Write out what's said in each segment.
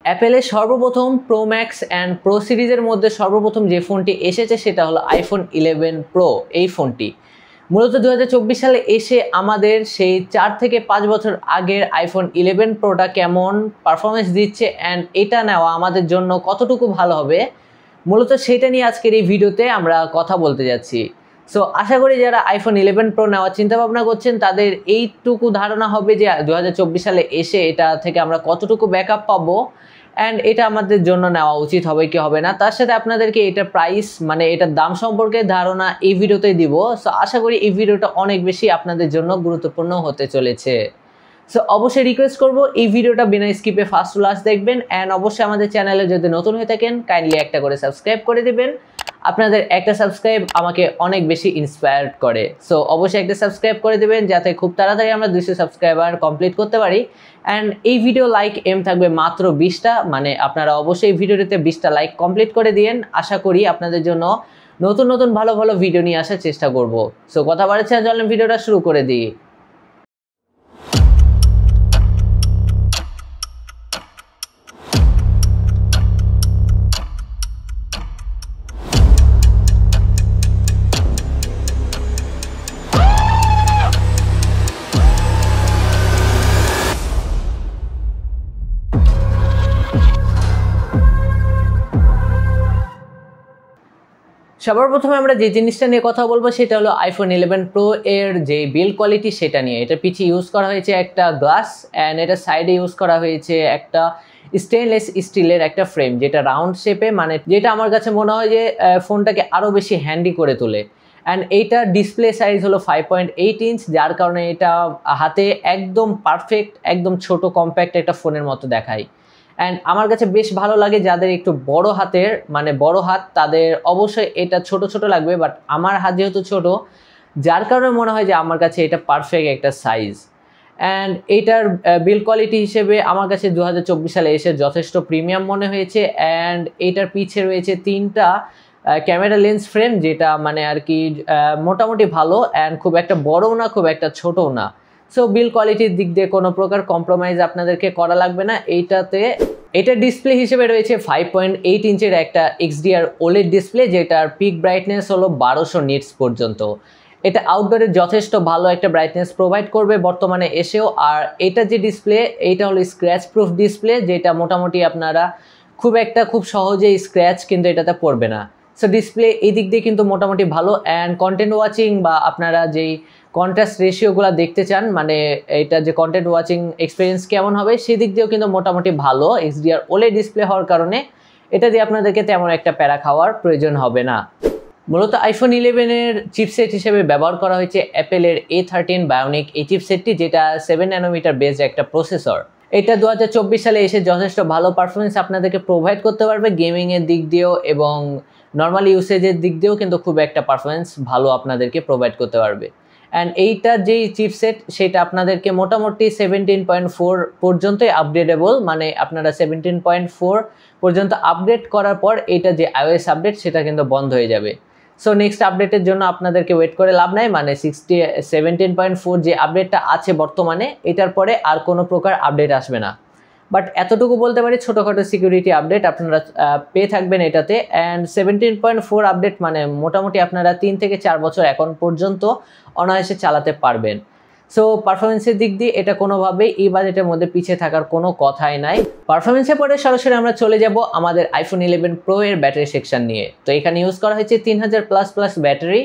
অ্যাপেলের সর্বপ্রথম pro max and pro সিরিজের মধ্যে সর্বপ্রথম যে ফোনটি এসেছে সেটা হলো আইফোন 11 প্রো। এই ফোনটি মূলত 2024 সালে এসে আমাদের সেই 4 থেকে 5 বছর আগের আইফোন 11 প্রোটা কেমন পারফরমেন্স দিচ্ছে অ্যান্ড এটা নেওয়া আমাদের জন্য কতটুকু ভালো হবে, মূলত সেটা নিয়ে আজকের এই ভিডিওতে আমরা কথা বলতে যাচ্ছি। সো আশা করি যারা আইফোন 11 প্রো নেওয়ার চিন্তাভাবনা করছেন তাদের এইটুকু ধারণা হবে যে 2024 সালে এসে এটা থেকে আমরা কতটুকু ব্যাকআপ পাবো অ্যান্ড এটা আমাদের জন্য নেওয়া উচিত হবে কি হবে না। তার সাথে আপনাদেরকে এটার প্রাইস মানে এটার দাম সম্পর্কে ধারণা এই ভিডিওতেই দিব। সো আশা করি এই ভিডিওটা অনেক বেশি আপনাদের জন্য গুরুত্বপূর্ণ হতে চলেছে। সো অবশ্যই রিকোয়েস্ট করবো এই ভিডিওটা বিনা স্কিপে ফার্স্ট টু লাস্ট দেখবেন অ্যান্ড অবশ্যই আমাদের চ্যানেলে যদি নতুন হয়ে থাকেন কাইন্ডলি একটা করে সাবস্ক্রাইব করে দিবেন। আপনাদের একটা সাবস্ক্রাইব আমাকে অনেক বেশি ইন্সপায়ার্ড করে। সো অবশ্যই একটা সাবস্ক্রাইব করে দেবেন যাতে খুব তাড়াতাড়ি আমরা 200 সাবস্ক্রাইবার কমপ্লিট করতে পারি অ্যান্ড এই ভিডিও লাইক এম থাকবে মাত্র 20টা, মানে আপনারা অবশ্যই এই ভিডিওটিতে 20টা লাইক কমপ্লিট করে দিয়েন। আশা করি আপনাদের জন্য নতুন নতুন ভালো ভালো ভিডিও নিয়ে আসার চেষ্টা করব। সো কথা বাড়াচ্ছি না, চলেন ভিডিওটা শুরু করে দিই। সবার প্রথমে আমরা যে জিনিসটা নিয়ে কথা বলবো সেটা হলো আইফোন 11 প্রো এর যে বিল্ড কোয়ালিটি সেটা নিয়ে। এটা পিছিয়ে ইউজ করা হয়েছে একটা গ্লাস অ্যান্ড এটা সাইডে ইউজ করা হয়েছে একটা স্টেনলেস স্টিলের একটা ফ্রেম যেটা রাউন্ড শেপে, মানে যেটা আমার কাছে মনে হয় যে ফোনটাকে আরও বেশি হ্যান্ডি করে তোলে। অ্যান্ড এইটা ডিসপ্লে সাইজ হলো 5.8 ইঞ্চ, যার কারণে এটা হাতে একদম পারফেক্ট, একদম ছোট কম্প্যাক্ট একটা ফোনের মতো দেখায়। অ্যান্ড আমার কাছে বেশ ভালো লাগে যাদের একটু বড় হাতের মানে বড় হাত তাদের অবশ্যই এটা ছোট ছোট লাগবে, বাট আমার হাত যেহেতু ছোট যার কারণে মনে হয় যে আমার কাছে এটা পারফেক্ট একটা সাইজ। অ্যান্ড এইটার বিল্ড কোয়ালিটি হিসেবে আমার কাছে 2024 সালে এসে যথেষ্ট প্রিমিয়াম মনে হয়েছে। অ্যান্ড এইটার পিছে রয়েছে 3টা ক্যামেরা লেন্স ফ্রেম যেটা মানে আর কি মোটামুটি ভালো অ্যান্ড খুব একটা বড়ও না খুব একটা ছোটও না। সো বিল্ড কোয়ালিটির দিক দিয়ে কোনো প্রকার কম্প্রোমাইজ আপনাদেরকে করা লাগবে না এইটাতে। এটা ডিসপ্লে হিসেবে রয়েছে 5.8 ইঞ্চের একটা XDR OLED ডিসপ্লে যেটার পিক ব্রাইটনেস হলো 1200 নিটস পর্যন্ত। এটা আউটডোরে যথেষ্ট ভালো একটা ব্রাইটনেস প্রোভাইড করবে বর্তমানে এসেও। আর এটা যে ডিসপ্লে এইটা হলো স্ক্র্যাচ প্রুফ ডিসপ্লে, যেটা মোটামুটি আপনারা খুব সহজেই স্ক্র্যাচ কিন্তু এটাতে পড়বে না। সো ডিসপ্লে এই দিক দিয়ে কিন্তু মোটামুটি ভালো। অ্যান্ড কন্টেন্ট ওয়াচিং বা আপনারা যেই কন্ট্রাস্ট রেশিওগুলো দেখতে চান, মানে এটা যে কন্টেন্ট ওয়াচিং এক্সপিরিয়েন্স কেমন হবে সেই দিক দিয়েও কিন্তু মোটামুটি ভালো। XDR OLED ডিসপ্লে হওয়ার কারণে এটা দিয়ে আপনাদেরকে তেমন একটা প্যারা খাওয়ার প্রয়োজন হবে না। মূলত আইফোন 11-এর চিপসেট হিসেবে ব্যবহার করা হয়েছে অ্যাপেলের A13 বায়োনিক এই চিপসেটটি, যেটা 7 ন্যানোমিটার বেসড একটা প্রসেসর। এটা 2024 সালে এসে যথেষ্ট ভালো পারফরমেন্স আপনাদেরকে প্রোভাইড করতে পারবে গেমিংয়ের দিক দিয়েও এবং নর্মাল ইউসেজের দিক দিয়েও কিন্তু খুব একটা পারফরমেন্স ভালো আপনাদেরকে প্রোভাইড করতে পারবে। অ্যান্ড এইটার যেই চিপসেট সেটা আপনাদেরকে মোটামুটি 17.4 পর্যন্তই আপগ্রেডেবল, মানে আপনারা 17.4 পর্যন্ত আপগ্রেড করার পর এটা যে iOS আপডেট সেটা কিন্তু বন্ধ হয়ে যাবে। সো নেক্সট আপডেটের জন্য আপনাদেরকে ওয়েট করে লাভ নাই, মানে 17.4 যে আপডেটটা আছে বর্তমানে এটার পরে আর কোনো প্রকার আপডেট আসবে না। বাট এতটুকু বলতে পারি ছোটোখাটো সিকিউরিটি আপডেট আপনারা পেয়ে থাকবেন এটাতে। অ্যান্ড 17.4 আপডেট মানে মোটামুটি আপনারা 3 থেকে 4 বছর এখন পর্যন্ত অনায়াসে চালাতে পারবেন। সো পারফরমেন্সের দিক দিয়ে এটা কোনোভাবেই এই বাজেটের মধ্যে পিছিয়ে থাকার কোনো কথাই নাই। পারফরমেন্সের পরে সরাসরি আমরা চলে যাব আমাদের আইফোন 11 প্রো এর ব্যাটারি সেকশন নিয়ে। তো এখানে ইউজ করা হয়েছে 3000+ ব্যাটারি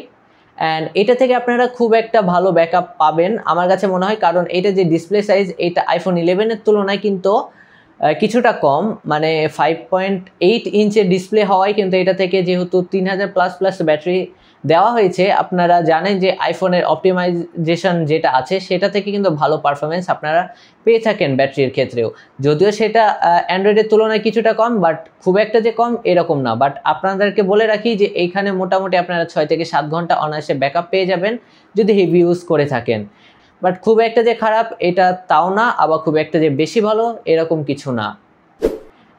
অ্যান্ড এটা থেকে আপনারা খুব একটা ভালো ব্যাকআপ পাবেন আমার কাছে মনে হয়, কারণ এটা যে ডিসপ্লে সাইজ এটা আইফোন 11-এর তুলনায় কিন্তু কিছুটা কম, মানে 5.8 ইঞ্চের ডিসপ্লে হওয়ায় কিন্তু এটা থেকে যেহেতু 3000+ ব্যাটারি দেওয়া হয়েছে, আপনারা জানেন যে আইফোনের অপটিমাইজেশন যেটা আছে সেটা থেকে কিন্তু ভালো পারফরমেন্স আপনারা পেয়ে থাকেন ব্যাটারির ক্ষেত্রেও। যদিও সেটা অ্যান্ড্রয়েডের তুলনায় কিছুটা কম, বাট খুব একটা যে কম এরকম না। বাট আপনাদেরকে বলে রাখি যে এইখানে মোটামুটি আপনারা 6 থেকে 7 ঘন্টা অনায়াসে ব্যাকআপ পেয়ে যাবেন যদি হেভি ইউজ করে থাকেন। বাট খুব একটা যে খারাপ এটা তাও না, আবার খুব একটা যে বেশি ভালো এরকম কিছু না।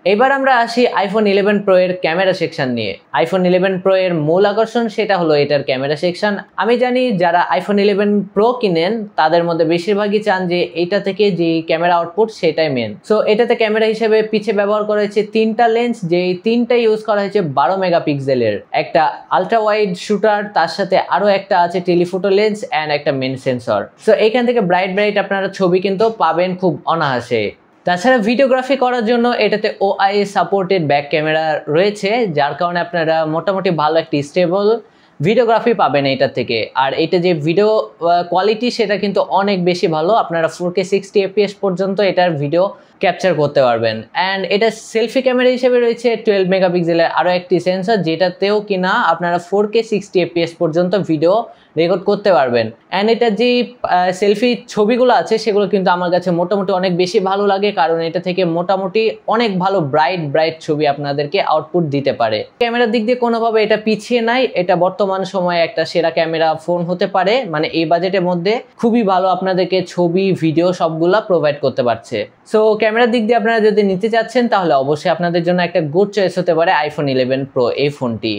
এবার আমরা আসি আইফোন 11 প্রো এর ক্যামেরা সেকশন নিয়ে। আইফোন 11 প্রো এর মূল আকর্ষণ সেটা হলো এটার ক্যামেরা সেকশন। আমি জানি যারা আইফোন 11 প্রো কিনেন তাদের মধ্যে বেশিরভাগই চান যে এটা থেকে যে ক্যামেরা আউটপুট সেটাই মেন। সো এটাতে ক্যামেরা হিসেবে পিছে ব্যবহার করা হয়েছে 3টা লেন্স, যেই 3টা ইউজ করা হয়েছে 12 মেগাপিক্সেলের, একটা আলট্রা ওয়াইড শুটার, তার সাথে আরো একটা আছে টেলিফোটো লেন্স অ্যান্ড একটা মেন সেন্সর। সো এখান থেকে ব্রাইট আপনারা ছবি কিন্তু পাবেন খুব অনায়াসে। তাছাড়া ভিডিওগ্রাফি করার জন্য এটাতে OIS সাপোর্টেড ব্যাক ক্যামেরা রয়েছে, যার কারণে আপনারা মোটামুটি ভালো একটি স্টেবল ভিডিওগ্রাফি পাবেন এটা থেকে। আর এটা যে ভিডিও কোয়ালিটি সেটা কিন্তু অনেক বেশি ভালো, আপনারা 4K 60 fps পর্যন্ত এটার ভিডিও ক্যাপচার করতে পারবেন। অ্যান্ড এটা সেলফি ক্যামেরা হিসেবে রয়েছে 12 মেগাপিক্সেলের আরও একটি সেন্সর, যেটাতেও কিনা আপনারা 4K 60 fps পর্যন্ত ভিডিও রেকর্ড করতে পারবেন। অ্যান্ড এটা যে সেলফি ছবিগুলো আছে সেগুলো কিন্তু আমার কাছে মোটামুটি অনেক বেশি ভালো লাগে, কারণ এটা থেকে মোটামুটি অনেক ভালো ব্রাইট ছবি আপনাদেরকে আউটপুট দিতে পারে। ক্যামেরার দিক দিয়ে কোনোভাবে এটা পিছিয়ে নাই, এটা বর্তমান সময়ে একটা সেরা ক্যামেরা ফোন হতে পারে, মানে এই বাজেটের মধ্যে খুবই ভালো আপনাদেরকে ছবি ভিডিও সবগুলা প্রোভাইড করতে পারছে। সো ক্যামেরার দিক দিয়ে আপনারা যদি নিতে চাচ্ছেন তাহলে অবশ্যই আপনাদের জন্য একটা গুড চয়েস হতে পারে আইফোন 11 প্রো এই ফোনটি।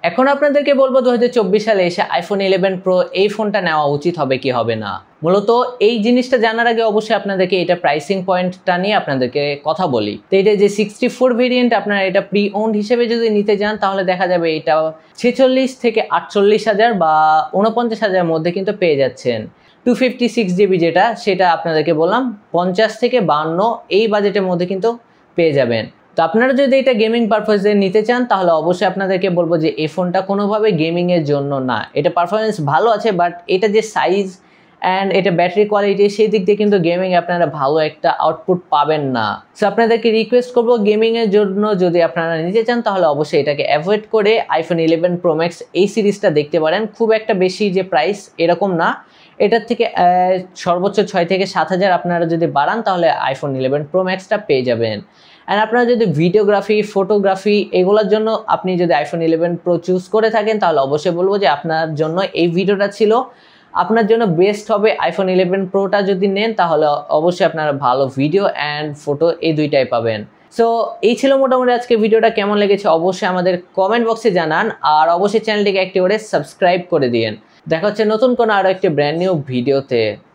এখন আপনাদেরকে বলবো 2024 সালে এসে আইফোন 11 প্রো এই ফোনটা নেওয়া উচিত হবে কি হবে না। মূলত এই জিনিসটা জানার আগে অবশ্যই আপনাদেরকে এটা প্রাইসিং পয়েন্টটা নিয়ে আপনাদেরকে কথা বলি। তো এটা যে 64 ভেরিয়েন্ট, আপনারা এটা প্রি ওন্ড হিসেবে যদি নিতে যান তাহলে দেখা যাবে এটা 46 থেকে 48 হাজার বা 49 হাজারের মধ্যে কিন্তু পেয়ে যাচ্ছেন। 256GB যেটা, সেটা আপনাদেরকে বললাম 50 থেকে 52 এই বাজেটের মধ্যে কিন্তু পেয়ে যাবেন। তো আপনারা যদি এটা গেমিং পারপাসে নিতে চান তাহলে অবশ্যই আপনাদেরকে বলবো যে এই ফোনটা কোনোভাবে গেমিংয়ের জন্য না। এটা পারফরমেন্স ভালো আছে, বাট এটা যে সাইজ অ্যান্ড এটা ব্যাটারি কোয়ালিটি সেই দিক দিয়ে কিন্তু গেমিং আপনারা ভালো একটা আউটপুট পাবেন না। সো আপনাদেরকে রিকোয়েস্ট করবো গেমিংয়ের জন্য যদি আপনারা নিতে চান তাহলে অবশ্যই এটাকে অ্যাভয়েড করে আইফোন 11 প্রো ম্যাক্স এই সিরিজটা দেখতে পারেন। খুব একটা বেশি যে প্রাইস এরকম না, এটার থেকে সর্বোচ্চ 6 থেকে 7 হাজার আপনারা যদি বাড়ান তাহলে আইফোন 11 প্রো ম্যাক্সটা পেয়ে যাবেন। অ্যান্ড আপনারা যদি ভিডিওগ্রাফি ফটোগ্রাফি এগুলোর জন্য আপনি যদি আইফোন 11 প্রো চুজ করে থাকেন তাহলে অবশ্যই বলবো যে আপনার জন্য এই ভিডিওটা ছিল। আপনার জন্য বেস্ট হবে আইফোন 11 প্রোটা যদি নেন তাহলে অবশ্যই আপনারা ভালো ভিডিও অ্যান্ড ফটো এই দুইটাই পাবেন। সো এই ছিল মোটামুটি আজকে ভিডিওটা, কেমন লেগেছে অবশ্যই আমাদের কমেন্ট বক্সে জানান, আর অবশ্যই চ্যানেলটিকে একটি করে সাবস্ক্রাইব করে দিন। দেখা হচ্ছে নতুন কোনো আরও একটি ব্র্যান্ড নিউ ভিডিওতে।